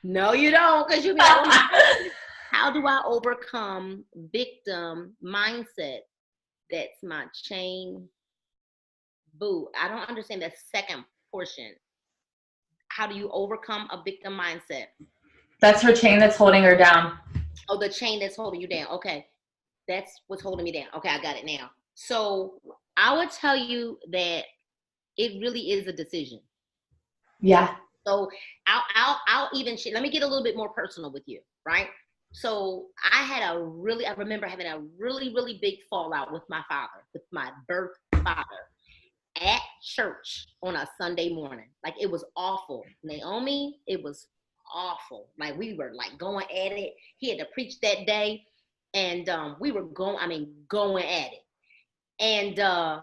No, you don't, because you be like, how do I overcome victim mindset? That's my chain. Boo. I don't understand that second portion. How do you overcome a victim mindset? That's her chain that's holding her down. Oh, the chain that's holding you down. Okay. That's what's holding me down. Okay, I got it now. So I would tell you that it really is a decision. Yeah. So I'll even let me get a little bit more personal with you, right? So I remember having a really, really big fallout with my father, with my birth father, at church on a Sunday morning. Like, it was awful. Naomi, it was awful. Like, we were like going at it. He had to preach that day, and we were going at it. And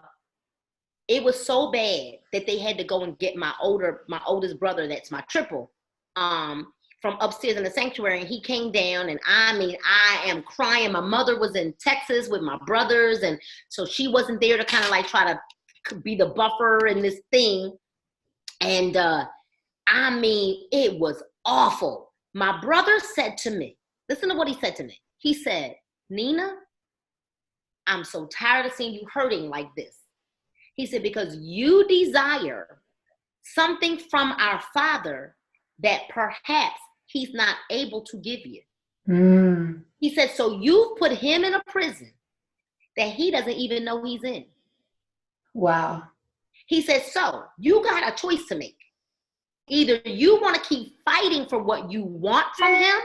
it was so bad that they had to go and get my oldest brother, that's my triple, from upstairs in the sanctuary. And he came down, and I am crying. My mother was in Texas with my brothers, and so she wasn't there to kind of like try to be the buffer in this thing. And it was awful. My brother said to me, listen to what he said to me. He said, Nina, I'm so tired of seeing you hurting like this. He said, because you desire something from our Father that perhaps he's not able to give you. Mm. He said, so you've put him in a prison that he doesn't even know he's in. Wow. He said, so you got a choice to make. Either you want to keep fighting for what you want from him,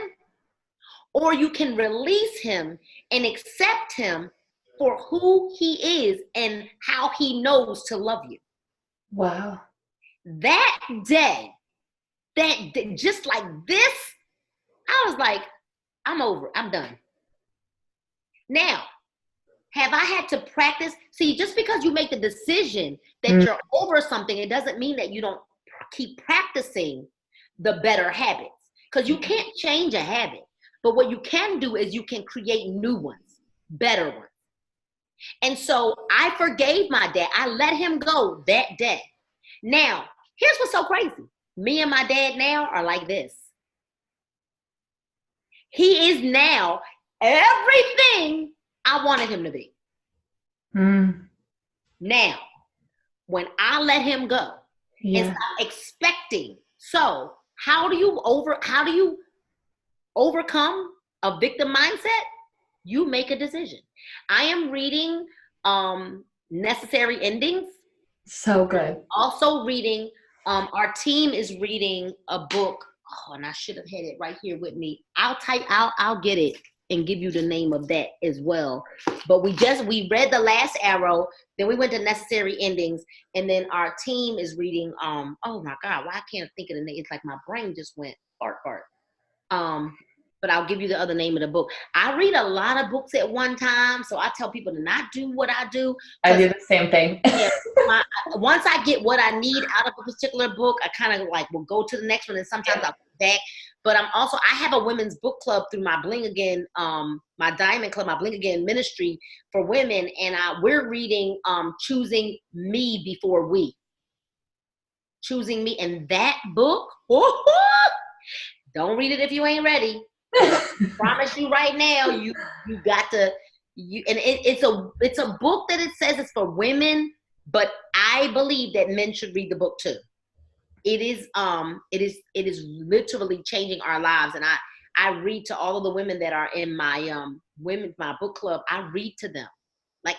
or you can release him and accept him for who he is and how he knows to love you. Wow. That day, just like this, I was like, I'm over, I'm done. Now, have I had to practice? See, just because you make the decision that you're over something, it doesn't mean that you don't keep practicing the better habits, because you can't change a habit. But what you can do is you can create new ones, better ones. And so I forgave my dad. I let him go that day. Now, here's what's so crazy. Me and my dad now are like this. He is now everything I wanted him to be. Now, when I let him go and stop expecting, so How do you overcome a victim mindset? You make a decision. I am reading Necessary Endings. So good. Also reading, our team is reading a book. Oh, and I should have had it right here with me. I'll get it and give you the name of that as well. But we read The Last Arrow, then we went to Necessary Endings, and then our team is reading, oh my God, why I can't think of the name? It's like my brain just went fart. But I'll give you the other name of the book. I read a lot of books at one time, so I tell people to not do what I do. I do the same thing. Yeah, once I get what I need out of a particular book, I kind of like will go to the next one, and sometimes I'll go back. But I have a women's book club through my Bling Again, my Diamond Club, my Bling Again ministry for women, and we're reading Choosing Me Before We. Choosing Me, and that book, don't read it if you ain't ready. I promise you right now, you got to, and it's a book that it says it's for women, but I believe that men should read the book too. It is literally changing our lives, and I read to all of the women that are in my my book club. I read to them. Like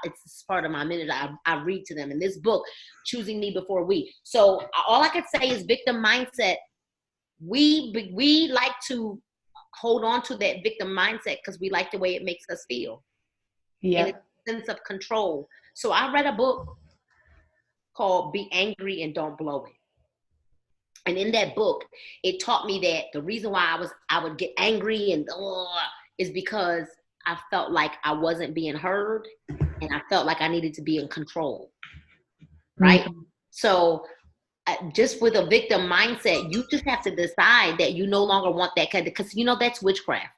it's part of my ministry. I read to them in this book, Choosing Me Before We. So all I could say is victim mindset. We like to hold on to that victim mindset because we like the way it makes us feel. Yeah. And it's a sense of control. So I read a book called Be Angry and Don't Blow It. And in that book, it taught me that the reason why I would get angry and is because I felt like I wasn't being heard, and I felt like I needed to be in control. Right? Mm-hmm. So just with a victim mindset, you just have to decide that you no longer want that kind of, because that's witchcraft.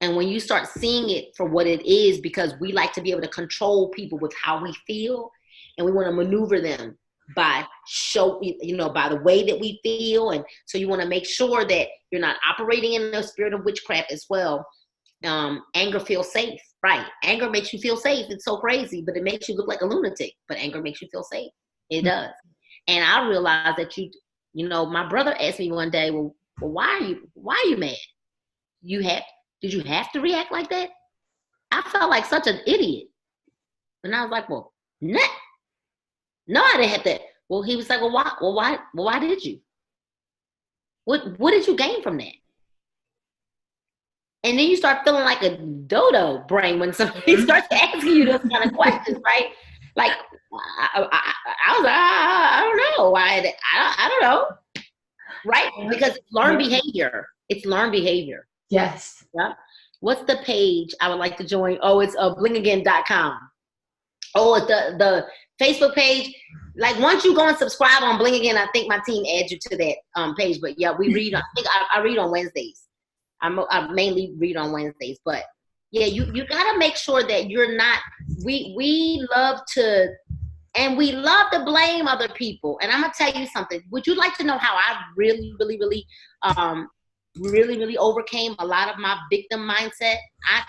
And when you start seeing it for what it is, because we like to be able to control people with how we feel, and we want to maneuver them by by the way that we feel. And so you want to make sure that you're not operating in the spirit of witchcraft as well. Anger feels safe, right? Anger makes you feel safe. It's so crazy, but it makes you look like a lunatic. But anger makes you feel safe. It does. And I realized that my brother asked me one day, well, why are you mad? Did you have to react like that? I felt like such an idiot. And I was like, well, no, I didn't have to. Well, he was like, well, why did you? What did you gain from that? And then you start feeling like a dodo brain when somebody starts asking you those kind of questions, right? Like, I was like, I don't know. I don't know. Right? Because learned behavior. It's learned behavior. Yes. Yeah. What's the page I would like to join? Oh, it's blingagain.com. Oh, it's the Facebook page. Like once you go and subscribe on Bling Again, I think my team adds you to that page. But yeah, we read. I read on Wednesdays. I mainly read on Wednesdays. But yeah, you gotta make sure that you're not. We love to. And we love to blame other people. And I'm gonna tell you something. Would you like to know how I really, really, really, really overcame a lot of my victim mindset? I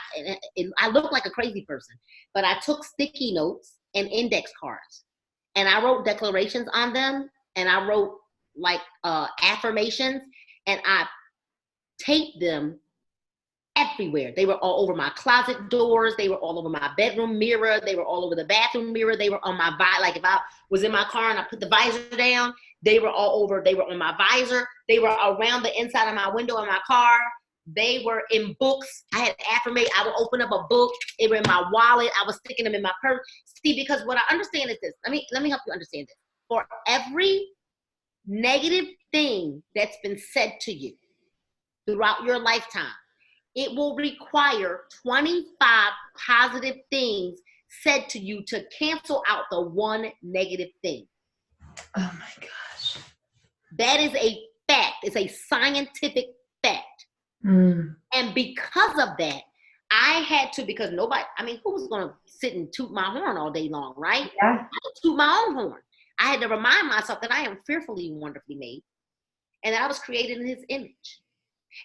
look like a crazy person, but I took sticky notes and index cards, and I wrote declarations on them, and I wrote like affirmations, and I taped them everywhere. They were all over my closet doors. They were all over my bedroom mirror. They were all over the bathroom mirror. They were on my like if I was in my car and I put the visor down, they were all over. They were on my visor. They were around the inside of my window in my car. They were in books. I had affirmation. I would open up a book. They were in my wallet. I was sticking them in my purse. See, because what I understand is this. Let me help you understand this. For every negative thing that's been said to you throughout your lifetime, it will require 25 positive things said to you to cancel out the one negative thing. Oh my gosh. That is a fact. It's a scientific fact. Mm. And because of that, I had to, because nobody, who was going to sit and toot my horn all day long, right? Yeah. I had to toot my own horn. I had to remind myself that I am fearfully and wonderfully made, and that I was created in his image.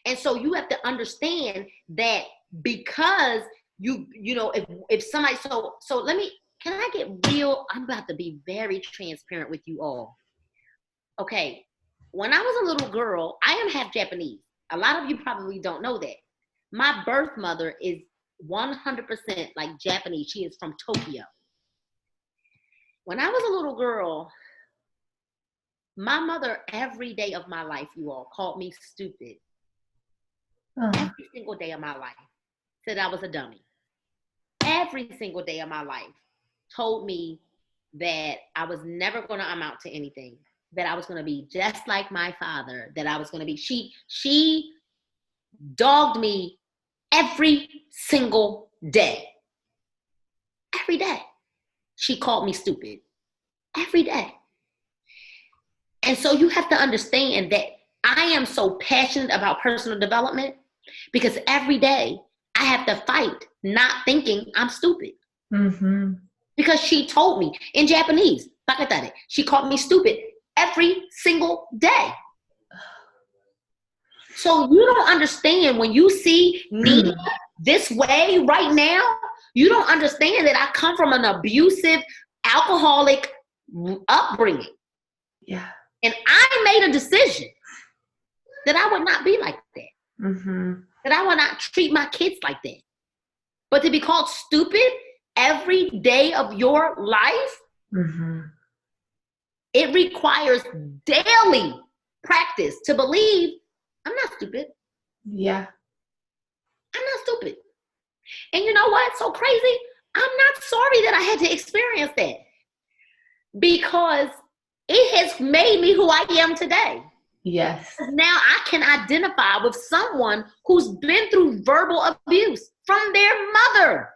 And so you have to understand that because if somebody, so can I get real? I'm about to be very transparent with you all. Okay. when I was a little girl, I am half Japanese. A lot of you probably don't know that. My birth mother is 100% like Japanese. She is from Tokyo. When I was a little girl, my mother, every day of my life, you all, called me stupid. Oh. Every single day of my life. Said I was a dummy. Every single day of my life told me that I was never going to amount to anything, that I was going to be just like my father, that I was going to be. She dogged me every single day. Every day. She called me stupid. Every day. And so you have to understand that I am so passionate about personal development because every day I have to fight not thinking I'm stupid. Mm-hmm. Because she told me in Japanese, she called me stupid every single day. So you don't understand when you see Nina this way right now, you don't understand that I come from an abusive, alcoholic upbringing. Yeah. And I made a decision that I would not be like that. Mm-hmm. That I would not treat my kids like that. But to be called stupid every day of your life, mm-hmm. It requires daily practice to believe I'm not stupid. Yeah. I'm not stupid. And you know what's so crazy? I'm not sorry that I had to experience that because it has made me who I am today. Yes. Now I can identify with someone who's been through verbal abuse from their mother.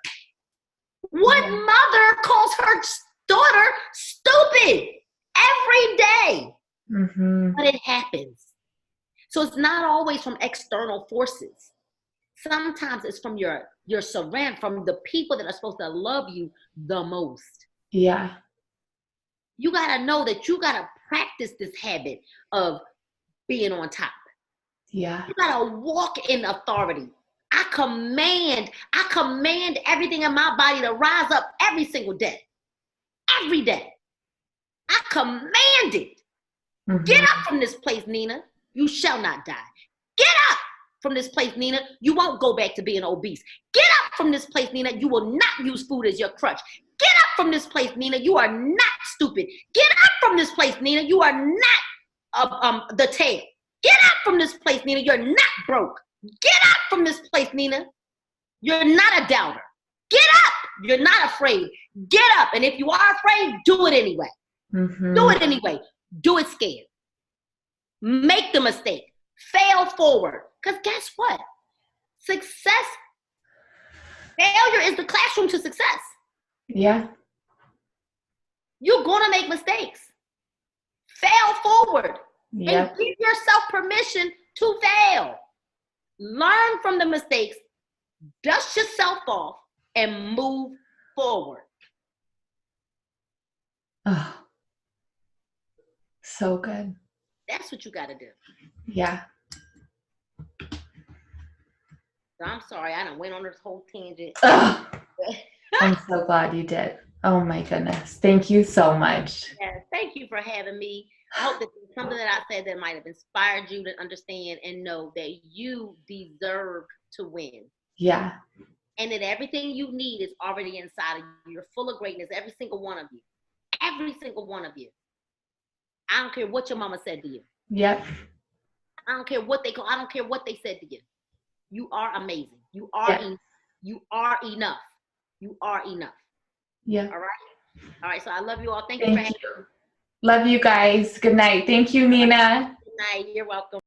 What mother calls her daughter stupid every day? Mm-hmm. But it happens. So it's not always from external forces. Sometimes it's from your surround, from the people that are supposed to love you the most. Yeah. You got to know that you got to practice this habit of being on top. Yeah. You got to walk in authority. I command everything in my body to rise up every single day. Every day. I command it. Mm-hmm. Get up from this place, Nina. You shall not die. Get up from this place, Nina. You won't go back to being obese. Get up from this place, Nina. You will not use food as your crutch. Get up from this place, Nina. You are not stupid. Get up from this place, Nina. You are not the tail. Get up from this place, Nina. You're not broke. Get up from this place, Nina. You're not a doubter. Get up. You're not afraid. Get up. And if you are afraid, do it anyway. Mm-hmm. Do it anyway. Do it scared. Make the mistake. Fail forward. Because guess what? Success, failure is the classroom to success. Yeah. You're going to make mistakes. Fail forward. Yep. And give yourself permission to fail. Learn from the mistakes. Dust yourself off and move forward. Oh, so good. That's what you got to do. Yeah. So I'm sorry, I done went on this whole tangent. I'm so glad you did. Oh my goodness. Thank you so much. Yeah, thank you for having me. I hope that something that I said that might have inspired you to understand and know that you deserve to win. Yeah. And that everything you need is already inside of you. You're full of greatness, every single one of you. Every single one of you. I don't care what your mama said to you. Yep. I don't care what they call. I don't care what they said to you. You are amazing. You are you are enough. You are enough. Yeah. All right. All right. So I love you all. Thank you for having me. Love you guys. Good night. Thank you, Nina. Good night. You're welcome.